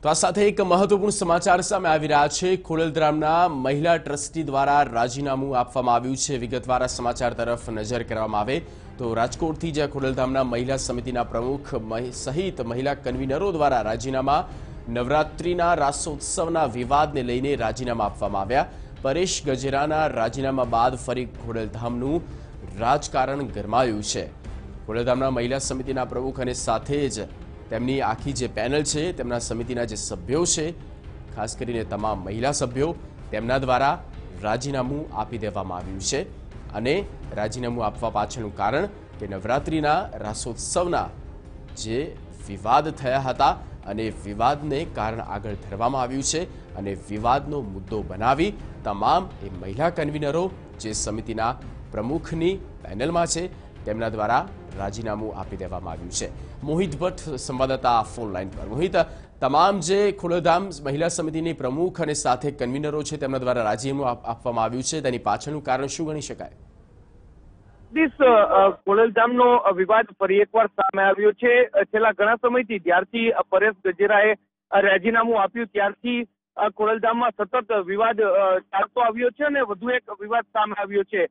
તો આ સાથે એક મહત્વપૂર્ણ સમાચાર સામે આવી રહ્યા છે। ખોડલધામના મહિલા ટ્રસ્ટી દ્વારા રાજીનામું આપવામાં આવ્યું છે। વિગતવાર આ સમાચાર તરફ નજર કરવામાં આવે તો રાજકોટથી જ ખોડલધામના મહિલા સમિતિના પ્રમુખ સહિત મહિલા કન્વીનરો દ્વારા રાજીનામા નવરાત્રિના રાસોત્સવના વિવાદને લઈને રાજીનામા આપવામાં આવ્યા। પરેશ ગજેરાના રાજીનામા બાદ ફરી ખોડલધામનું રાજકારણ ગરમાયું છે। ખોડલધામના મહિલા સમિતિના પ્રમુખ અને સાથે જ તેમની આખી જે પેનલ છે તેમના સમિતિના જે સભ્યો છે ખાસ કરીને તમામ મહિલા સભ્યો તેમના દ્વારા રાજીનામું આપી દેવામાં આવ્યું છે અને રાજીનામું આપવા પાછળનું કારણ કે નવરાત્રિના રાસોત્સવના જે વિવાદ થયા હતા અને વિવાદને કારણ આગળ ધરવામાં આવ્યું છે અને વિવાદનો મુદ્દો બનાવી તમામ એ મહિલા કન્વીનરો જે સમિતિના પ્રમુખની પેનલમાં છે તેમના દ્વારા રાજીનામું આપી દેવામાં આવ્યું છે। મોહિત ભટ્ટ સંવાદદાતા ફોન લાઈન પર। મોહિત, તમામ જે ખોડલધામ મહિલા સમિતિની પ્રમુખ અને સાથે કન્વીનરો છે તેમના દ્વારા રાજીનામું આપવામાં આવ્યું છે તેની પાછળનું કારણ શું ગણી શકાય? ખોડલધામનો વિવાદ ફરી એકવાર સામે આવ્યો છે। છેલ્લા ઘણા સમયથી જ્યારથી પરેશ ગજેરાએ રાજીનામું આપ્યું ત્યારથી ખોડલધામમાં સતત વિવાદ ચાલતો આવ્યો છે અને વધુ એક વિવાદ સામે આવ્યો છે।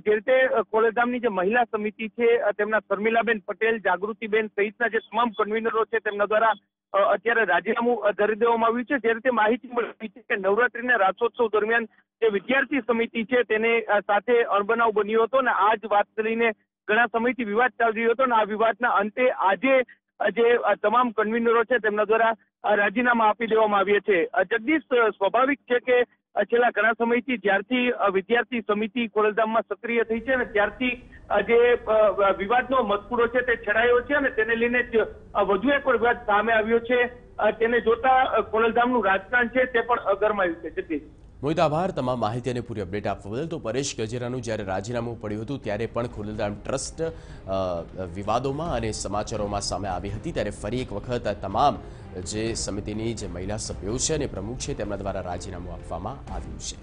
જે રીતે ખોડલધામની જે મહિલા સમિતિ છે તેમના શર્મિલાબેન પટેલ, જાગૃતિબેન સહિતના જે તમામ કન્વીનરો છે તેમના દ્વારા અત્યારે રાજીનામું ધરી દેવામાં આવ્યું છે। જે રીતે માહિતી મળી છે કે નવરાત્રીના રાસોત્સવ દરમિયાન જે વિદ્યાર્થી સમિતિ છે તેને સાથે અણબનાવ બન્યો હતો અને આ જ વાત લઈને ઘણા સમયથી વિવાદ ચાલી રહ્યો હતો અને આ વિવાદના અંતે આજે જે તમામ કન્વીનરો છે તેમના દ્વારા રાજીનામા આપી દેવામાં આવ્યા છે। જગદીશ, સ્વાભાવિક છે કે છેલ્લા ઘણા સમયથી જ્યારથી વિદ્યાર્થી સમિતિ ખોડલધામમાં સક્રિય થઈ છે અને ત્યારથી જે વિવાદનો મસકૂરો છે તે છેડાયો છે અને તેને લઈને જ વધુ એક વિવાદ સામે આવ્યો છે। તેને જોતા ખોડલધામનું રાજકારણ છે તે પણ ગરમાયું છે। જગદીશ, મોહિત, આભાર તમામ માહિતી અને પૂરી અપડેટ આપવા બદલ। તો પરેશ ગજેરાનું જ્યારે રાજીનામું પડ્યું હતું ત્યારે પણ ખોડલધામ ટ્રસ્ટ વિવાદોમાં અને સમાચારોમાં સામે આવી હતી ત્યારે ફરી એક વખત તમામ જે સમિતિની જે મહિલા સભ્યો છે અને પ્રમુખ છે તેમના દ્વારા રાજીનામું આપવામાં આવ્યું છે।